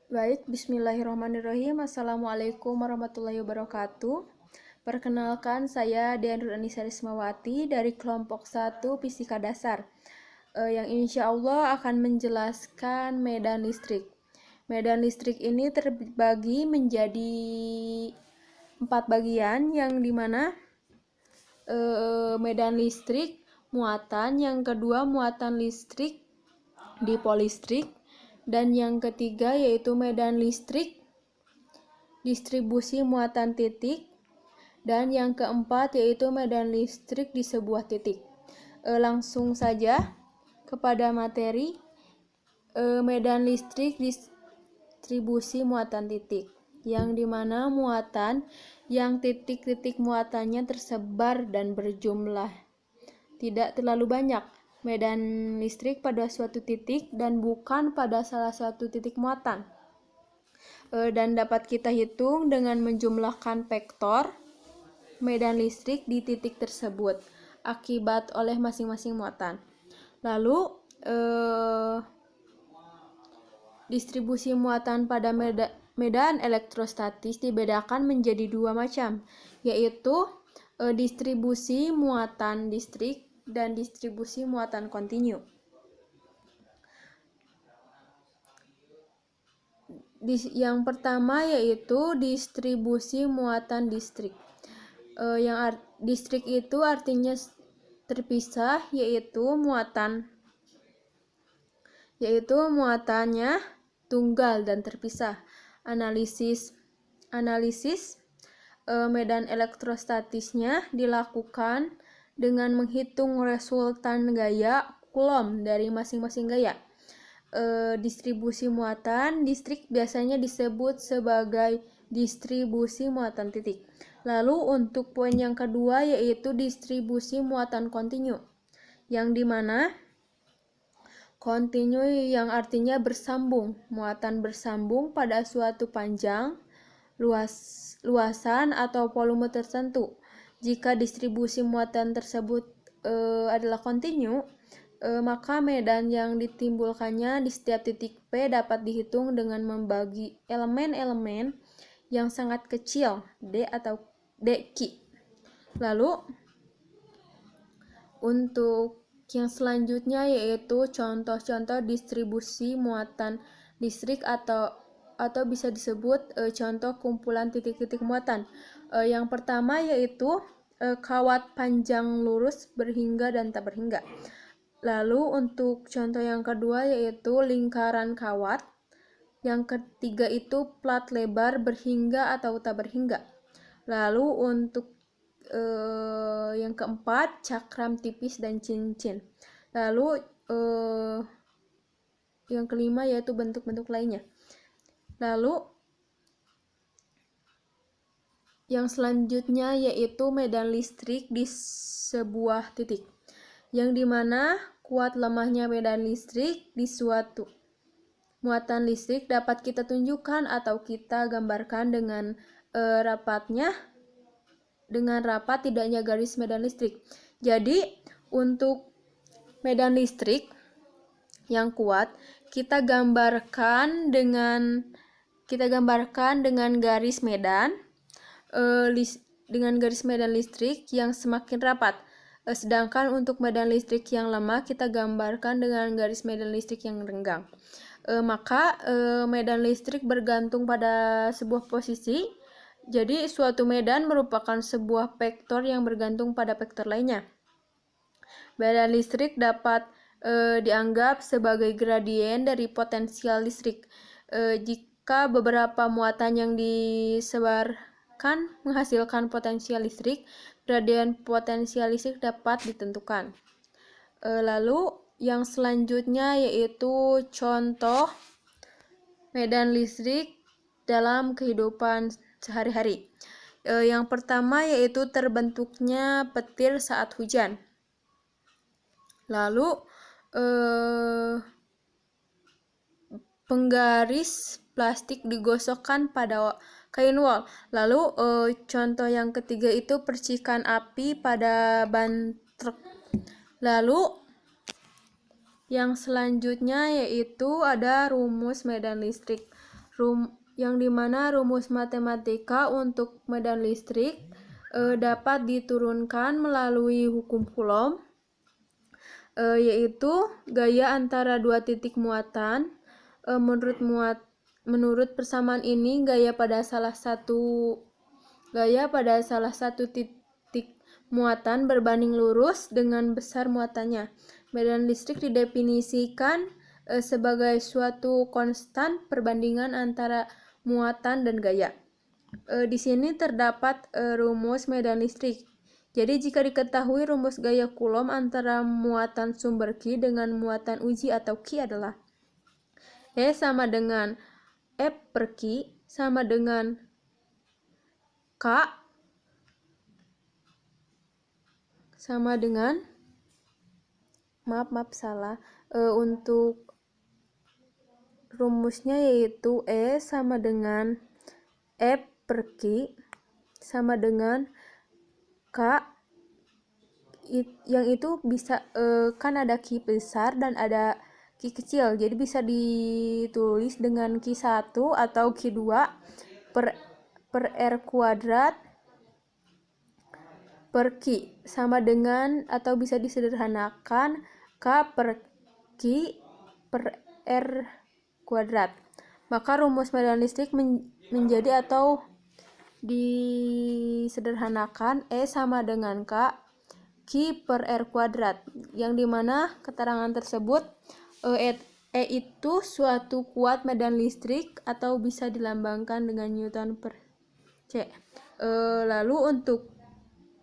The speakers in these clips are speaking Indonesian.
Baik, bismillahirrahmanirrahim. Assalamualaikum warahmatullahi wabarakatuh. Perkenalkan, saya Dian Anissa Rismawati dari kelompok 1 Fisika Dasar, yang insya Allah akan menjelaskan medan listrik. Medan listrik ini terbagi menjadi 4 bagian, yang dimana medan listrik muatan, yang kedua muatan listrik dipolistrik, dan yang ketiga yaitu medan listrik distribusi muatan titik, dan yang keempat yaitu medan listrik di sebuah titik. Langsung saja kepada materi. Medan listrik distribusi muatan titik, yang dimana muatan yang titik-titik muatannya tersebar dan berjumlah tidak terlalu banyak medan listrik pada suatu titik dan bukan pada salah satu titik muatan, dan dapat kita hitung dengan menjumlahkan vektor medan listrik di titik tersebut akibat oleh masing-masing muatan. Lalu distribusi muatan pada medan elektrostatis dibedakan menjadi dua macam, yaitu distribusi muatan distrik dan distribusi muatan kontinu. Yang pertama yaitu distribusi muatan distrik. Yang distrik itu artinya terpisah, yaitu muatannya tunggal dan terpisah. Analisis medan elektrostatisnya dilakukan dengan menghitung resultan gaya Coulomb dari masing-masing gaya. Distribusi muatan distrik biasanya disebut sebagai distribusi muatan titik. Lalu untuk poin yang kedua yaitu distribusi muatan kontinu, yang dimana kontinu yang artinya bersambung, muatan bersambung pada suatu panjang, luasan atau volume tertentu. Jika distribusi muatan tersebut adalah kontinu, maka medan yang ditimbulkannya di setiap titik P dapat dihitung dengan membagi elemen-elemen yang sangat kecil, D atau dq. Lalu untuk yang selanjutnya yaitu contoh-contoh distribusi muatan listrik atau bisa disebut contoh kumpulan titik-titik muatan. Yang pertama yaitu kawat panjang lurus berhingga dan tak berhingga. Lalu untuk contoh yang kedua yaitu lingkaran kawat. Yang ketiga itu plat lebar berhingga atau tak berhingga. Lalu untuk yang keempat cakram tipis dan cincin. Lalu yang kelima yaitu bentuk-bentuk lainnya. Lalu yang selanjutnya yaitu medan listrik di sebuah titik, yang dimana kuat lemahnya medan listrik di suatu muatan listrik dapat kita tunjukkan atau kita gambarkan dengan rapat tidaknya garis medan listrik. Jadi untuk medan listrik yang kuat kita gambarkan dengan garis medan listrik yang semakin rapat. Sedangkan untuk medan listrik yang lemah kita gambarkan dengan garis medan listrik yang renggang. Maka medan listrik bergantung pada sebuah posisi. Jadi suatu medan merupakan sebuah vektor yang bergantung pada vektor lainnya. Medan listrik dapat dianggap sebagai gradien dari potensial listrik. Jika beberapa muatan yang disebarkan menghasilkan potensial listrik, gradien potensial listrik dapat ditentukan. Lalu yang selanjutnya yaitu contoh medan listrik dalam kehidupan sehari-hari. Yang pertama yaitu terbentuknya petir saat hujan. Lalu penggaris plastik digosokkan pada kain wol. Lalu contoh yang ketiga itu percikan api pada ban truk. Lalu yang selanjutnya yaitu ada rumus medan listrik. yang dimana rumus matematika untuk medan listrik dapat diturunkan melalui hukum Coulomb, yaitu gaya antara dua titik muatan. Menurut persamaan ini, gaya pada salah satu titik muatan berbanding lurus dengan besar muatannya. Medan listrik didefinisikan sebagai suatu konstan perbandingan antara muatan dan gaya. Di sini terdapat rumus medan listrik. Jadi jika diketahui rumus gaya Coulomb antara muatan sumber Q dengan muatan uji atau Q adalah E sama dengan F per Q sama dengan K sama dengan untuk rumusnya yaitu E sama dengan F per Q sama dengan K, yang itu bisa kan ada Q besar dan ada Q kecil, jadi bisa ditulis dengan Q1 atau Q2 per R kuadrat per Q sama dengan, atau bisa disederhanakan, K per Q per R kuadrat. Maka rumus medan listrik menjadi atau disederhanakan E sama dengan K Q per R kuadrat, yang dimana keterangan tersebut E itu suatu kuat medan listrik atau bisa dilambangkan dengan Newton per C. Lalu untuk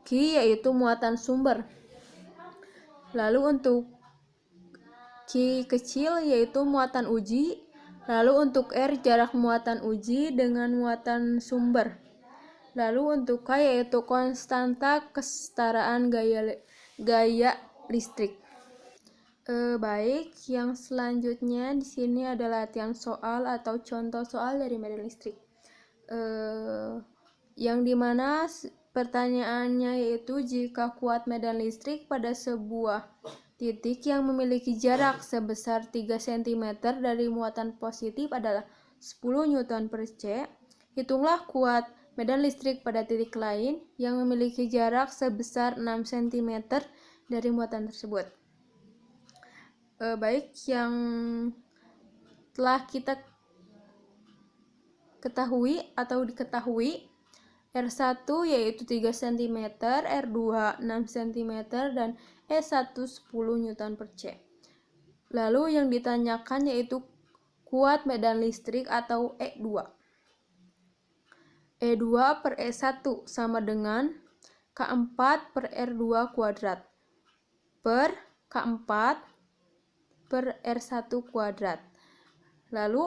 Q yaitu muatan sumber. Lalu untuk Q kecil yaitu muatan uji. Lalu untuk R jarak muatan uji dengan muatan sumber. Lalu untuk K yaitu konstanta kesetaraan gaya listrik. Baik, yang selanjutnya di sini adalah latihan soal atau contoh soal dari medan listrik. Yang dimana pertanyaannya yaitu jika kuat medan listrik pada sebuah titik yang memiliki jarak sebesar 3 cm dari muatan positif adalah 10 Newton per C, hitunglah kuat medan listrik pada titik lain yang memiliki jarak sebesar 6 cm dari muatan tersebut. Baik, yang telah kita ketahui atau diketahui, R1 yaitu 3 cm, R2 6 cm, dan E1 10 Newton per C. Lalu yang ditanyakan yaitu kuat medan listrik atau E2. E2 per E1 sama dengan K4 per R2 kuadrat per K4 per R1 kuadrat. Lalu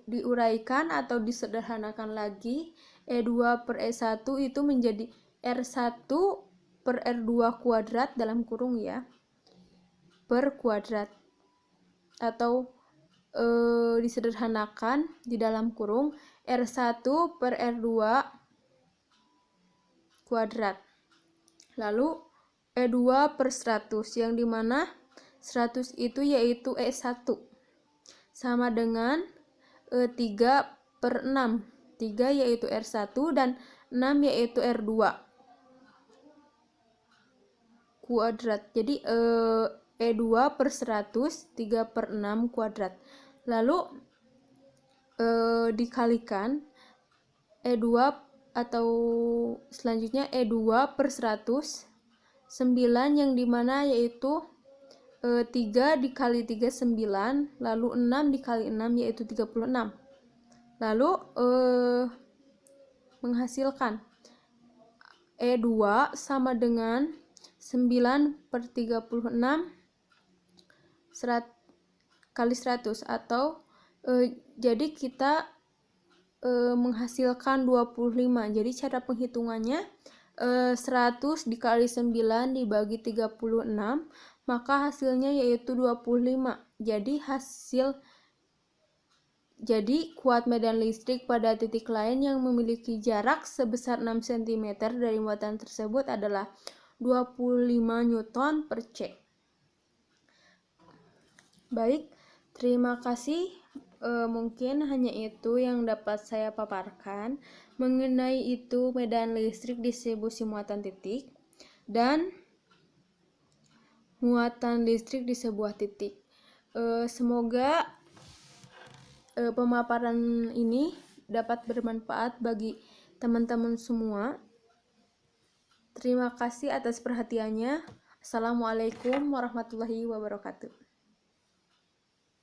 diuraikan atau disederhanakan lagi, E2 per E1 itu menjadi R1 per R2 kuadrat dalam kurung ya, per kuadrat, atau disederhanakan di dalam kurung R1 per R2 kuadrat. Lalu E2 per 100, yang dimana 100 itu yaitu E1 sama dengan 3 per 6. 3 yaitu R1 dan 6 yaitu R2 kuadrat. Jadi E2 per 100, 3 per 6 kuadrat. Lalu dikalikan E2 atau selanjutnya E2 per 100, 9 yang dimana yaitu 3 dikali 3 9, lalu 6 dikali 6 yaitu 36. Lalu menghasilkan E2 sama dengan 9 per 36 kali 100, atau jadi kita menghasilkan 25. Jadi cara penghitungannya 100 dikali 9 dibagi 36, maka hasilnya yaitu 25. Jadi kuat medan listrik pada titik lain yang memiliki jarak sebesar 6 cm dari muatan tersebut adalah 25 Newton per C. Baik, terima kasih Mungkin hanya itu yang dapat saya paparkan mengenai itu medan listrik distribusi muatan titik dan muatan listrik di sebuah titik. Semoga pemaparan ini dapat bermanfaat bagi teman-teman semua. Terima kasih atas perhatiannya. Assalamualaikum warahmatullahi wabarakatuh.